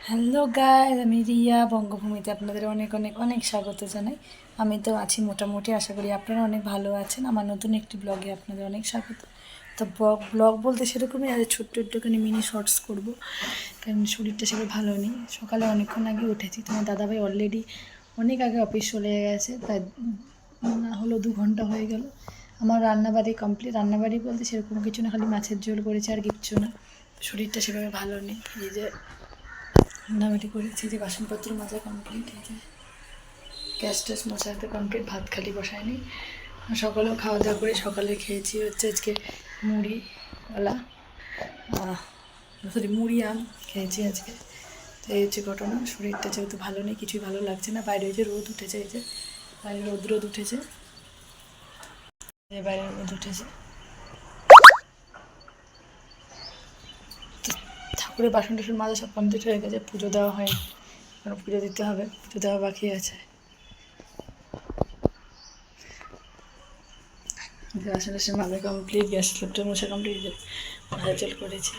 Hello guys, আমি রিয়া। বঙ্গভূমিতে আপনাদের অনেক অনেক অনেক স্বাগত জানাই। আমি তো আছি মোটামুটি, আশা করি আপনারা অনেক ভালো আছেন। আমার নতুন একটি ব্লগে আপনাদের অনেক স্বাগত। তো ব্লগ বলতে সেরকমই আছে, ছোট্ট একটুখানি মিনি শর্টস করব, কারণ শরীরটা সেভাবে ভালো নেই। সকালে অনেকক্ষণ আগে উঠেছি, তোমার দাদাভাই অলরেডি অনেক আগে অফিস চলে গেছে, প্রায় না হলো 2 ঘন্টা হয়ে গেল। আমার রান্নাবাড়ি কমপ্লিট, রান্নাবাড়ি বলতে সেরকম কিছু না, খালি মাছের ঝোল করেছি আর কিচ্ছু না। শরীরটা সেভাবে ভালো নেই। এই যে রান্নাবাড়ি করেছি, যে বাসনপত্র মাজা কমপ্লিট, এই যে গ্যাস ট্যাস মশাতে কমপ্লিট, ভাত খালি বসায়নি। সকালেও খাওয়া দাওয়া করে সকালে খেয়েছি হচ্ছে আজকে মুড়িওয়ালা, সরি মুড়ি আম খেয়েছি আজকে। তো এই হচ্ছে ঘটনা। শরীরটা যেহেতু ভালো নেই, কিছুই ভালো লাগছে না। বাইরে ওই যে রোদ উঠেছে, এই যে বাইরে রোদ উঠেছে, বাইরে রোদ উঠেছে। ঠাকুরের বাসন টাসন মাজা সব কমপ্লিট হয়ে গেছে, পুজো দেওয়া হয়নি, কারণ পুজো দিতে হবে, পুজো দেওয়া বাকি আছে। বাসন টাসন মাজা কমপ্লিট, গ্যাস স্লোভটা মোছা কমপ্লিট, ভাজা জল করেছি।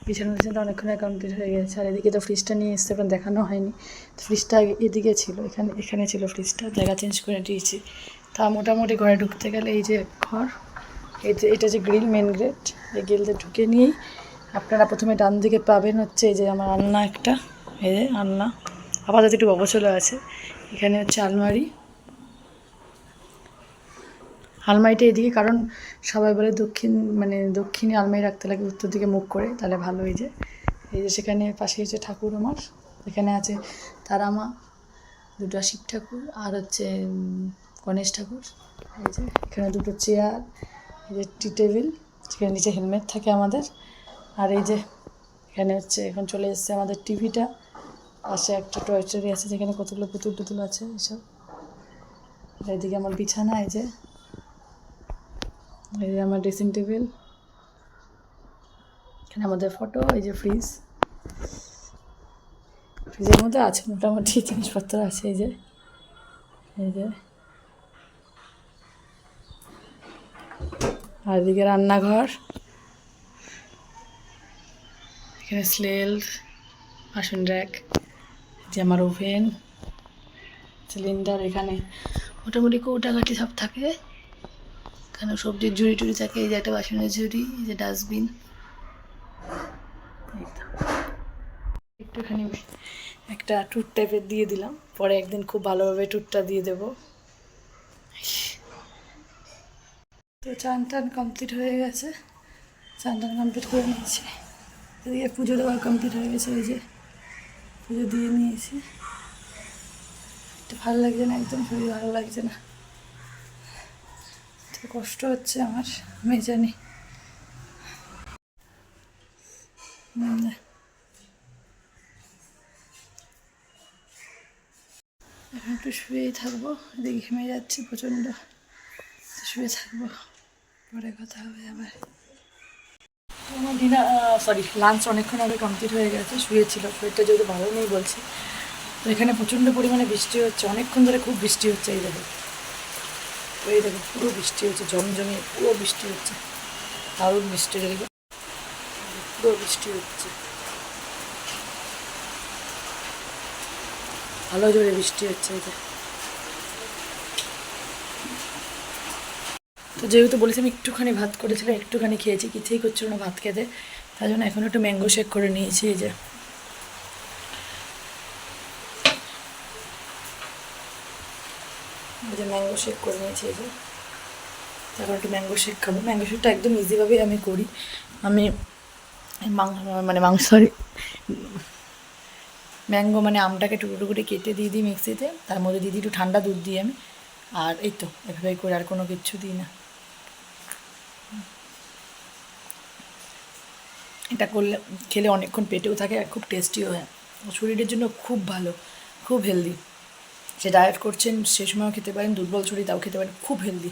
বিছানা টিছানা অনেকক্ষণ কমপ্লিট হয়ে গেছে। আর এদিকে তো ফ্রিজটা নিয়ে এসছে, এখন দেখানো হয়নি। ফ্রিজটা এদিকে ছিল, এখানে ছিল ফ্রিজটা, জায়গা চেঞ্জ করে দিয়েছি। তা মোটামুটি ঘরে ঢুকতে গেলে এই যে ঘর, এটা যে গ্রিল, মেন গেট, এই গ্রিলতে ঢুকে নিয়েই আপনারা প্রথমে ডান দিকে পাবেন হচ্ছে এই যে আমার আলনা একটা, এই যে আলনা, আপাতত একটু অবচলা আছে। এখানে হচ্ছে আলমারি, আলমারিটা এদিকে, কারণ সবাই বলে দক্ষিণে আলমারি রাখতে লাগে উত্তর দিকে মুখ করে, তাহলে ভালো। এই যে সেখানে পাশে হচ্ছে ঠাকুর আমার, এখানে আছে তারা মা, দুটো শিব ঠাকুর, আর হচ্ছে গণেশ ঠাকুর। এই যে এখানে দুটো চেয়ার, এই যে টি টেবিল, সেখানে নিচে হেলমেট থাকে আমাদের। আর এই যে এখানে হচ্ছে এখন চলে এসছে আমাদের টিভিটা, পাশে একটা টয় ট্রেরি আছে যেখানে কতগুলো পুতুল টুতুল আছে এইসব। এইদিকে আমার বিছানা, এই যে আমার ড্রেসিং টেবিল, এখানে আমাদের ফটো, এই যে ফ্রিজের মধ্যে আছে মোটামুটি জিনিসপত্র আছে। এই যে আর এদিকে রান্নাঘর, এখানে স্লেল, বাসন র্যাক, যে আমার ওভেন, সিলিন্ডার, এখানে মোটামুটি কৌটাকাটি সব থাকে। এখানে সবজির ঝুড়ি টুড়ি থাকে, এই যে একটা বাসনের ঝুড়ি, এই যে ডাস্টবিন। একটুখানি একটা ট্যুর টাইপের দিয়ে দিলাম, পরে একদিন খুব ভালোভাবে ট্যুরটা দিয়ে দেবো। তো চান টান কমপ্লিট হয়ে গেছে, চান টান কমপ্লিট করে নিয়েছি। এদিকে পুজো দেওয়া কমপ্লিট হয়ে গেছে, এই যে পুজো দিয়ে নিয়েছি। একটু ভালো লাগছে না, একদম শরীর ভালো লাগছে না, কষ্ট হচ্ছে আমার, আমি জানি। এখন একটু শুয়েই থাকবো, এদিকে ঘেমে যাচ্ছি প্রচণ্ড, শুয়ে থাকবো, পরে কথা হবে আবার। আমার লাঞ্চ অনেকক্ষণ আগে কমপ্লিট হয়ে গেছে, শুয়েছিল, শরীরটা যেহেতু ভালো নেই বলছি। তো এখানে প্রচণ্ড পরিমাণে বৃষ্টি হচ্ছে, অনেকক্ষণ ধরে খুব বৃষ্টি হচ্ছে। এই দেখো পুরো বৃষ্টি হচ্ছে, জমজমে পুরো বৃষ্টি হচ্ছে, দারুণ বৃষ্টি, দেখো পুরো বৃষ্টি হচ্ছে, ভালো জোরে বৃষ্টি হচ্ছে। এই যে তো যেহেতু বলেছি আমি একটুখানি ভাত করেছিলাম, একটুখানি খেয়েছি, কিছুই করছিল না ভাত খেতে, তাই জন্য এখন একটু ম্যাঙ্গো শেক করে নিয়েছি। এই যে ম্যাঙ্গো শেক করে নিয়েছি, এই যে এখন একটু ম্যাঙ্গো শেক খাবো। ম্যাঙ্গো শেকটা একদম ইজিভাবেই আমি করি। আমি সরি, ম্যাঙ্গো আমটাকে টুকরো টুকরো কেটে দিয়ে দিই মিক্সিতে, তার মধ্যে দিয়ে দিই একটু ঠান্ডা দুধ দিই আমি, আর এই তো এভাবেই করে, আর কোনো কিচ্ছু দিই না। এটা করলে খেলে অনেকক্ষণ পেটেও থাকে আর খুব টেস্টিও হয়, শরীরের জন্য খুব ভালো, খুব হেলদি। যে ডায়েট করছেন সে সময়ও খেতে পারেন, দুর্বল শরীর তাও খেতে পারেন, খুব হেলদি।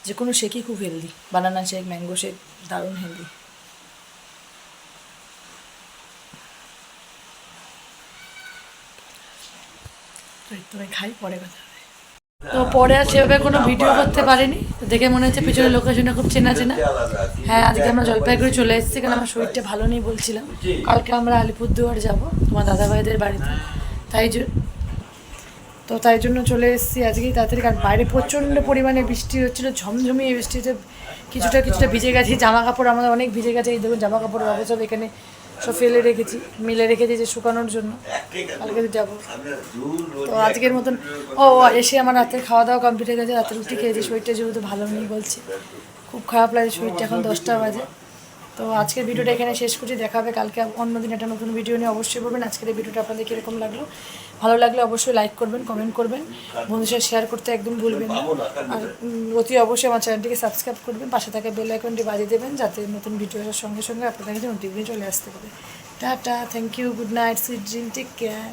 যে কোনো শেকই খুব হেলদি, বানানা শেক, ম্যাঙ্গো শেক, দারুণ হেলদি। তো আমি খাই, পরে কথা হবে। তো পরে আর সেভাবে কোনো ভিডিও করতে পারিনি, তো দেখে মনে হচ্ছে পিছনের লোকেশনটা খুব চেনা চেনা। হ্যাঁ, আজকে আমরা জলপাইগুড়ি চলে এসেছি, কারণ আমার শরীরটা ভালো নেই বলছিলাম। কালকে আমরা আলিপুরদুয়ার যাব তোমার দাদাভাইদের বাড়িতে, তাই জন্য চলে এসেছি আজকেই তাড়াতাড়ি, কারণ বাইরে প্রচণ্ড পরিমাণে বৃষ্টি হচ্ছিলো, ঝমঝমিয়ে বৃষ্টিতে কিছুটা ভিজে গেছি। জামা কাপড় আমাদের অনেক ভিজে গেছে, এই দেখুন জামা কাপড়ের অবস্থা এখানে সব মিলে রেখেছি যে শুকানোর জন্য, কালকে যাবো। তো আজকের মতন এসে আমার রাতের খাওয়া দাওয়া কমপ্লিট হয়ে গেছে, রাতে রুটি খেয়েছি। শরীরটা যেহেতু ভালো নেই বলছি, খুব খারাপ লাগে শরীরটা, এখন 10টা বাজে। তো আজকের ভিডিওটা এখানে শেষ করছি, দেখা হবে কালকে অন্যদিন একটা নতুন ভিডিও নিয়ে। অবশ্যই বলবেন আজকের এই ভিডিওটা আপনাদের কীরকম লাগলো। ভালো লাগলে অবশ্যই লাইক করবেন, কমেন্ট করবেন, বন্ধুদের সাথে শেয়ার করতে একদম ভুলবেন না। আর অতি অবশ্যই আমার চ্যানেলটিকে সাবস্ক্রাইব করবেন, পাশে থাকা বেল আইকনটি বাজিয়ে দেবেন, যাতে নতুন ভিডিও আসার সঙ্গে সঙ্গে আপনাদের কাছে নোটিফিকেশন চলে আসতে পারে। Tata, thank you, good night, sweet dream, take care.